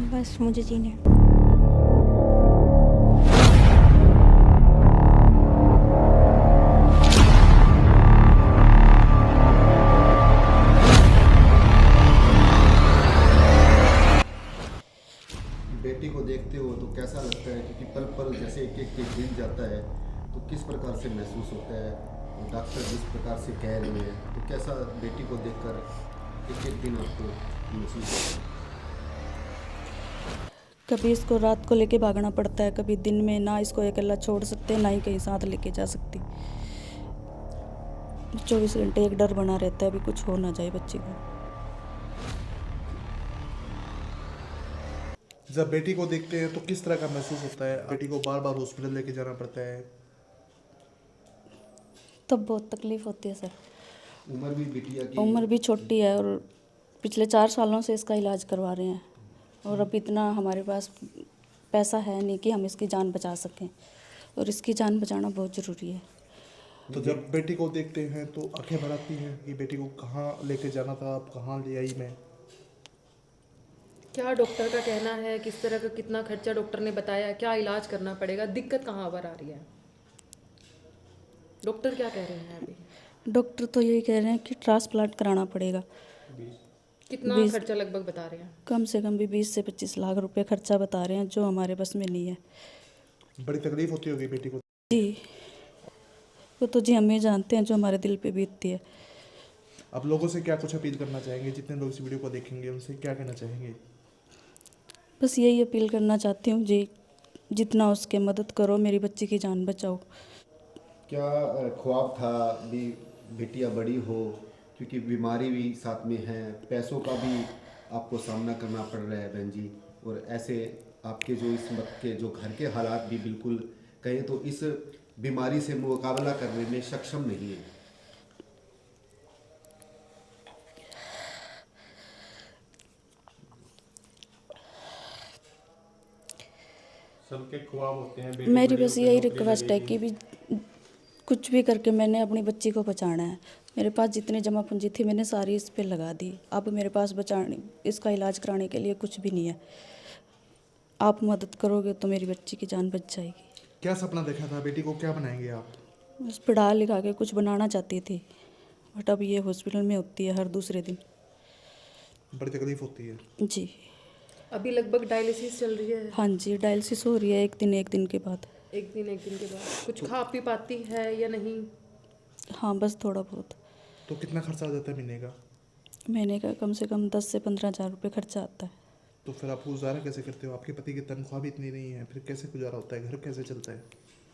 बस मुझे जीने। बेटी को देखते हो तो कैसा लगता है, क्योंकि पल पल जैसे एक एक दिन जाता है तो किस प्रकार से महसूस होता है, और डॉक्टर जिस प्रकार से कह रहे हैं तो कैसा बेटी को देखकर एक एक दिन आपको महसूस होता है? कभी इसको रात को लेके भागना पड़ता है, कभी दिन में। ना इसको अकेला छोड़ सकते, ना ही कहीं साथ लेके जा सकती। 24 घंटे एक डर बना रहता है, अभी कुछ हो ना जाए बच्ची को। जब बेटी को देखते हैं तो किस तरह का महसूस होता है? बेटी को बार बार हॉस्पिटल लेके जाना पड़ता है। तब बहुत तकलीफ होती है सर। उम्र भी बिटिया की उम्र भी छोटी है और पिछले 4 सालों से इसका इलाज करवा रहे हैं, और अब इतना हमारे पास पैसा है नहीं कि हम इसकी जान बचा सकें, और इसकी जान बचाना बहुत ज़रूरी है। तो जब बेटी को देखते हैं तो आंखें भर आती हैं कि बेटी को कहाँ लेके जाना था, अब कहाँ ले आई मैं। क्या डॉक्टर का कहना है, किस तरह का कितना खर्चा डॉक्टर ने बताया, क्या इलाज करना पड़ेगा, दिक्कत कहाँ पर आ रही है? डॉक्टर क्या कह रहे हैं अभी? डॉक्टर तो यही कह रहे हैं कि ट्रांसप्लांट कराना पड़ेगा। कितना 20 खर्चा लगभग बता रहे हैं? कम से कम भी 20 से 25 लाख रुपए खर्चा बता रहे हैं, जो हमारे बस में नहीं है। बड़ी तकलीफ होती होगी बेटी को। जी, वो तो जी हम ही जानते हैं जो हमारे दिल पे बीतती है। अब लोगों से क्या कुछ अपील करना चाहेंगे? जितने लोग इस वीडियो को देखेंगे उनसे क्या कहना चाहेंगे? बस यही अपील करना चाहती हूँ जी, जितना हो सके मदद करो, मेरी बच्ची की जान बचाओ। क्या ख्वाब था भी बेटियां बड़ी हो, क्योंकि बीमारी भी साथ में है, पैसों का भी आपको सामना करना पड़ रहा है बहन जी, और ऐसे आपके जो इस वक्त के जो घर के हालात भी बिल्कुल कहें तो इस बीमारी से मुकाबला करने में सक्षम नहीं है। सबके ख्वाब होते हैं। मेरी बस यही रिक्वेस्ट है कि भी कुछ भी करके मैंने अपनी बच्ची को बचाना है। मेरे पास जितनी जमा पूंजी थी मैंने सारी इस पे लगा दी। अब मेरे पास बचाने, इसका इलाज कराने के लिए कुछ भी नहीं है। आप मदद करोगे तो मेरी बच्ची की जान बच जाएगी। क्या सपना देखा था? बेटी को क्या बनाएंगे आप? बस पढ़ा लिखा के कुछ बनाना चाहती थी, बट अब ये हॉस्पिटल में होती है हर दूसरे दिन। बड़ी तकलीफ होती है। जी अभी लगभग डायलिसिस चल रही है। हाँ जी, डायलिसिस हो रही है एक दिन के बाद। एक दिन के बाद कुछ खा पी पाती है या नहीं? हाँ बस थोड़ा बहुत। तो कितना खर्चा आ जाता है महीने का? महीने का कम से कम 10 से 15 हज़ार रुपये खर्चा आता है। तो फिर आप गुजारा कैसे करते हो? आपके पति की तनख्वाह भी इतनी नहीं है, फिर कैसे गुजारा होता है? घर कैसे चलता है?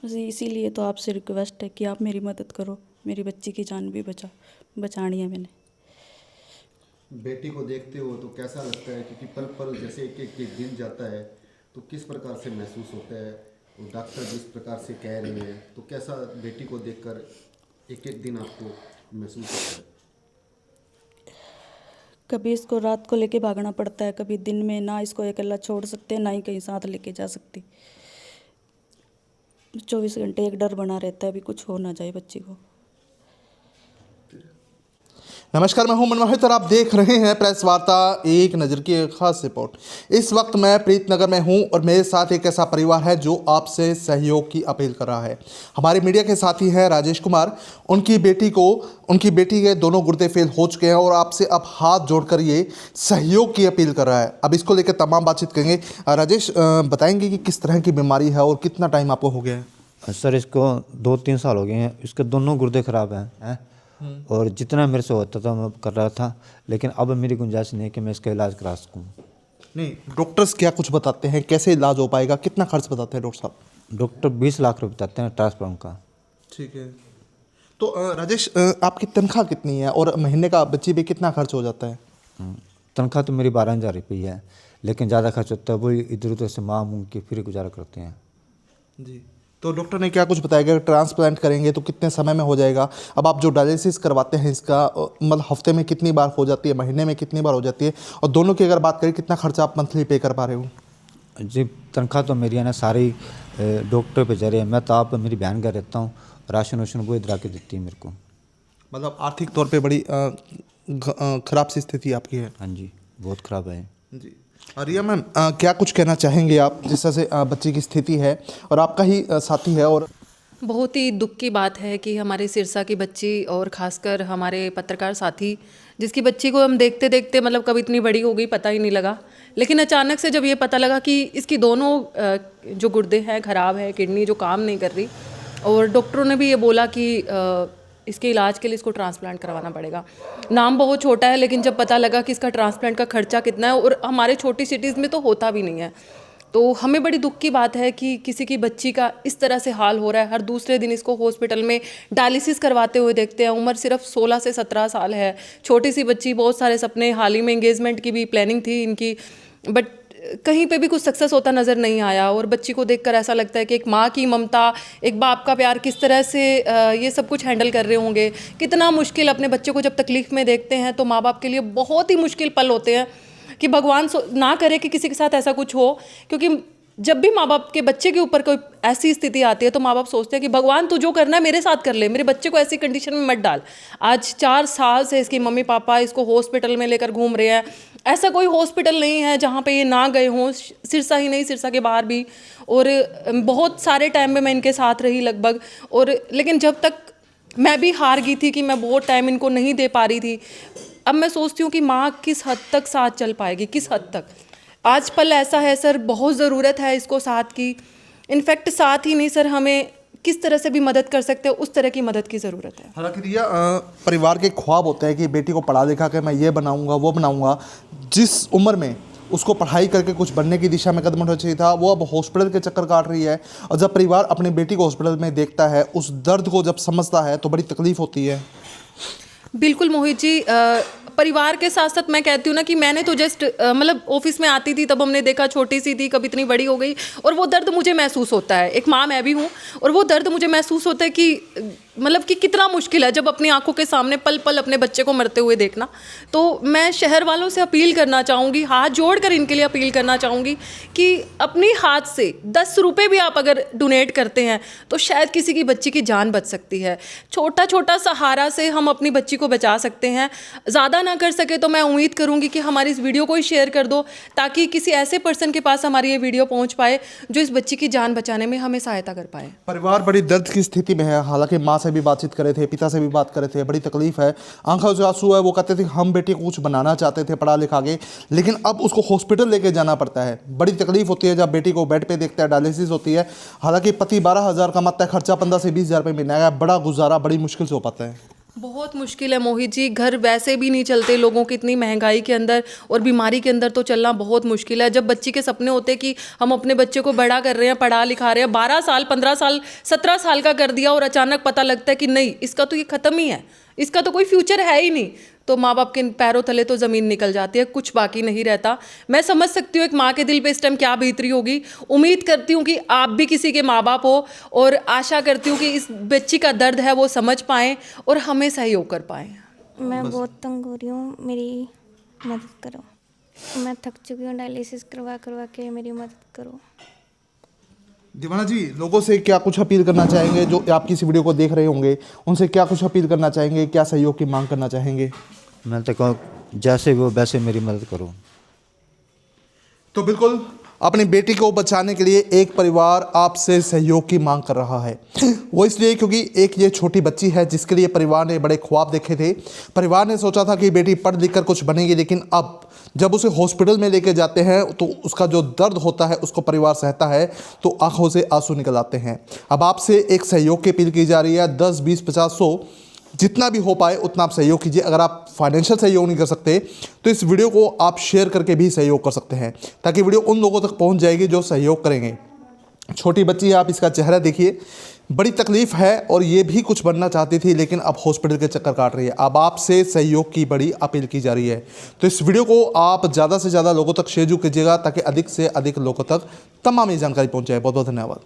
बस इसीलिए तो आपसे रिक्वेस्ट है कि आप मेरी मदद करो, मेरी बच्ची की जान भी बचानी है मैंने। बेटी को देखते हो तो कैसा लगता है, क्योंकि पल पल जैसे एक एक दिन जाता है तो किस प्रकार से महसूस होता है, और डॉक्टर जिस प्रकार से कह रहे हैं तो कैसा बेटी को देखकर एक एक दिन आपको महसूस होता है? कभी इसको रात को लेके भागना पड़ता है, कभी दिन में। ना इसको अकेला छोड़ सकते, ना ही कहीं साथ लेके जा सकती। 24 घंटे एक डर बना रहता है, अभी कुछ हो ना जाए बच्ची को। नमस्कार, मैं हूं मनमोहित और आप देख रहे हैं प्रेस वार्ता एक नज़र की एक खास रिपोर्ट। इस वक्त मैं प्रीतनगर में हूं और मेरे साथ एक ऐसा परिवार है जो आपसे सहयोग की अपील कर रहा है। हमारे मीडिया के साथी हैं राजेश कुमार। उनकी बेटी के दोनों गुर्दे फेल हो चुके हैं और आपसे अब हाथ जोड़कर ये सहयोग की अपील कर रहा है। अब इसको लेकर तमाम बातचीत करेंगे। राजेश, बताएंगे कि किस तरह की बीमारी है और कितना टाइम आपको हो गया है? सर, इसको 2-3 साल हो गए हैं। इसके दोनों गुर्दे खराब हैं और जितना मेरे से होता था मैं कर रहा था, लेकिन अब मेरी गुंजाइश नहीं है कि मैं इसका इलाज करा सकूं। नहीं, डॉक्टर्स क्या कुछ बताते हैं, कैसे इलाज हो पाएगा, कितना खर्च बताते हैं डॉक्टर साहब? डॉक्टर 20 लाख रुपए बताते हैं ट्रांसप्लांट का। ठीक है। तो राजेश, आपकी तनख्वाह कितनी है और महीने का बच्ची पे कितना खर्च हो जाता है? तनख्वाह तो मेरी 12,000 रुपये है, लेकिन ज़्यादा खर्च होता है, वही इधर उधर से मांग मूंग के फिर गुजारा करते हैं। जी। तो डॉक्टर ने क्या कुछ बताया कि ट्रांसप्लांट करेंगे तो कितने समय में हो जाएगा? अब आप जो डायलिसिस करवाते हैं इसका मतलब हफ्ते में कितनी बार हो जाती है, महीने में कितनी बार हो जाती है, और दोनों की अगर बात करें कितना खर्चा आप मंथली पे कर पा रहे हो? जी, तनख्वाह तो मेरी है ना सारी डॉक्टर पे जा रही है। मैं तो आप मेरी बहन घर रहता हूँ, राशन वाशन वो इधर आके देती है मेरे को। मतलब आर्थिक तौर पे बड़ी ख़राब सी स्थिति आपकी है? हाँ जी, बहुत ख़राब है। जी। रिया मैम, क्या कुछ कहना चाहेंगे आप, जिस तरह से बच्ची की स्थिति है और आपका ही साथी है? और बहुत ही दुख की बात है कि हमारे सिरसा की बच्ची और ख़ासकर हमारे पत्रकार साथी, जिसकी बच्ची को हम देखते देखते मतलब कब इतनी बड़ी हो गई पता ही नहीं लगा, लेकिन अचानक से जब ये पता लगा कि इसकी दोनों जो गुर्दे हैं ख़राब है, किडनी जो काम नहीं कर रही, और डॉक्टरों ने भी ये बोला कि इसके इलाज के लिए इसको ट्रांसप्लांट करवाना पड़ेगा। नाम बहुत छोटा है, लेकिन जब पता लगा कि इसका ट्रांसप्लांट का खर्चा कितना है, और हमारे छोटी सिटीज़ में तो होता भी नहीं है, तो हमें बड़ी दुख की बात है कि किसी की बच्ची का इस तरह से हाल हो रहा है। हर दूसरे दिन इसको हॉस्पिटल में डायलिसिस करवाते हुए देखते हैं। उम्र सिर्फ 16 से 17 साल है, छोटी सी बच्ची, बहुत सारे सपने, हाल ही में एंगेजमेंट की भी प्लानिंग थी इनकी, बट कहीं पे भी कुछ सक्सेस होता नज़र नहीं आया। और बच्ची को देखकर ऐसा लगता है कि एक माँ की ममता, एक बाप का प्यार किस तरह से ये सब कुछ हैंडल कर रहे होंगे। कितना मुश्किल, अपने बच्चे को जब तकलीफ़ में देखते हैं तो माँ बाप के लिए बहुत ही मुश्किल पल होते हैं कि भगवान ना करे कि किसी के साथ ऐसा कुछ हो, क्योंकि जब भी माँ बाप के बच्चे के ऊपर कोई ऐसी स्थिति आती है तो माँ बाप सोचते हैं कि भगवान तू जो करना है मेरे साथ कर ले, मेरे बच्चे को ऐसी कंडीशन में मत डाल। आज 4 साल से इसकी मम्मी पापा इसको हॉस्पिटल में लेकर घूम रहे हैं। ऐसा कोई हॉस्पिटल नहीं है जहाँ पे ये ना गए हों, सिरसा ही नहीं, सिरसा के बाहर भी, और बहुत सारे टाइम में मैं इनके साथ रही लगभग। और लेकिन जब तक मैं भी हार गई थी कि मैं बहुत टाइम इनको नहीं दे पा रही थी, अब मैं सोचती हूँ कि माँ किस हद तक साथ चल पाएगी, किस हद तक। आज पल ऐसा है सर, बहुत ज़रूरत है इसको साथ की। इनफैक्ट साथ ही नहीं सर, हमें किस तरह से भी मदद कर सकते हो उस तरह की मदद की ज़रूरत है। हालांकि रिया, परिवार के ख्वाब होते हैं कि बेटी को पढ़ा लिखा के मैं ये बनाऊंगा वो बनाऊंगा। जिस उम्र में उसको पढ़ाई करके कुछ बनने की दिशा में कदम उठाना चाहिए था, वो अब हॉस्पिटल के चक्कर काट रही है। और जब परिवार अपनी बेटी को हॉस्पिटल में देखता है, उस दर्द को जब समझता है तो बड़ी तकलीफ होती है। बिल्कुल मोहित जी, परिवार के साथ साथ मैं कहती हूँ ना कि मैंने तो जस्ट मतलब ऑफिस में आती थी तब हमने देखा, छोटी सी थी, कब इतनी बड़ी हो गई, और वो दर्द मुझे महसूस होता है। एक माँ मैं भी हूँ, और वो दर्द मुझे महसूस होता है कि मतलब कि कितना मुश्किल है जब अपनी आंखों के सामने पल पल अपने बच्चे को मरते हुए देखना। तो मैं शहर वालों से अपील करना चाहूँगी, हाथ जोड़कर इनके लिए अपील करना चाहूँगी कि अपनी हाथ से 10 रुपये भी आप अगर डोनेट करते हैं तो शायद किसी की बच्ची की जान बच सकती है। छोटा छोटा सहारा से हम अपनी बच्ची को बचा सकते हैं। ज़्यादा ना कर सके तो मैं उम्मीद करूँगी कि हमारी इस वीडियो को ही शेयर कर दो, ताकि किसी ऐसे पर्सन के पास हमारी ये वीडियो पहुँच पाए जो इस बच्ची की जान बचाने में हमें सहायता कर पाए। परिवार बड़ी दर्द की स्थिति में है। हालांकि माँ से भी बातचीत करे थे, पिता से भी बात करे थे, बड़ी तकलीफ है, आंखों से आंसू है। वो कहते थे हम बेटी को कुछ बनाना चाहते थे पढ़ा लिखा के, लेकिन अब उसको हॉस्पिटल लेके जाना पड़ता है। बड़ी तकलीफ होती है जब बेटी को बेड पे देखता है, डायलिसिस होती है। हालांकि पति 12,000 कमाता है, खर्चा 15 से 20,000 रुपये महीना है। बड़ा गुजारा बड़ी मुश्किल से हो पाता है। बहुत मुश्किल है मोहित जी, घर वैसे भी नहीं चलते लोगों की, इतनी महंगाई के अंदर और बीमारी के अंदर तो चलना बहुत मुश्किल है। जब बच्ची के सपने होते हैं कि हम अपने बच्चे को बड़ा कर रहे हैं, पढ़ा लिखा रहे हैं, 12 साल 15 साल 17 साल का कर दिया, और अचानक पता लगता है कि नहीं, इसका तो ये ख़त्म ही है, इसका तो कोई फ्यूचर है ही नहीं, तो माँ बाप के पैरों तले तो ज़मीन निकल जाती है, कुछ बाकी नहीं रहता। मैं समझ सकती हूँ एक माँ के दिल पे इस टाइम क्या बीतरी होगी। उम्मीद करती हूँ कि आप भी किसी के माँ बाप हो, और आशा करती हूँ कि इस बच्ची का दर्द है वो समझ पाएँ और हमें सहयोग कर पाएँ। मैं बहुत तंग हो रही हूँ, मेरी मदद करो। मैं थक चुकी हूँ डायलिसिस करवा करवा के, मेरी मदद करो। दीवाना जी, लोगों से क्या कुछ अपील करना चाहेंगे जो आपकी इस वीडियो को देख रहे होंगे? उनसे क्या कुछ अपील करना चाहेंगे, क्या सहयोग की मांग करना चाहेंगे? मैं तो कहूँ जैसे वो वैसे मेरी मदद करो। तो बिल्कुल अपनी बेटी को बचाने के लिए एक परिवार आपसे सहयोग की मांग कर रहा है। वो इसलिए क्योंकि एक ये छोटी बच्ची है जिसके लिए परिवार ने बड़े ख्वाब देखे थे। परिवार ने सोचा था कि बेटी पढ़ लिख कर कुछ बनेगी, लेकिन अब जब उसे हॉस्पिटल में लेके जाते हैं तो उसका जो दर्द होता है उसको परिवार सहता है तो आंखों से आंसू निकल आते हैं। अब आपसे एक सहयोग की अपील की जा रही है। 10, 20, 50, 100 जितना भी हो पाए उतना आप सहयोग कीजिए। अगर आप फाइनेंशियल सहयोग नहीं कर सकते तो इस वीडियो को आप शेयर करके भी सहयोग कर सकते हैं, ताकि वीडियो उन लोगों तक पहुंच जाएगी जो सहयोग करेंगे। छोटी बच्ची है, आप इसका चेहरा देखिए, बड़ी तकलीफ है और ये भी कुछ बनना चाहती थी, लेकिन अब हॉस्पिटल के चक्कर काट रही है। अब आपसे सहयोग की बड़ी अपील की जा रही है। तो इस वीडियो को आप ज़्यादा से ज़्यादा लोगों तक शेयर कीजिएगा, ताकि अधिक से अधिक लोगों तक तमाम ये जानकारी पहुँच जाए। बहुत बहुत धन्यवाद।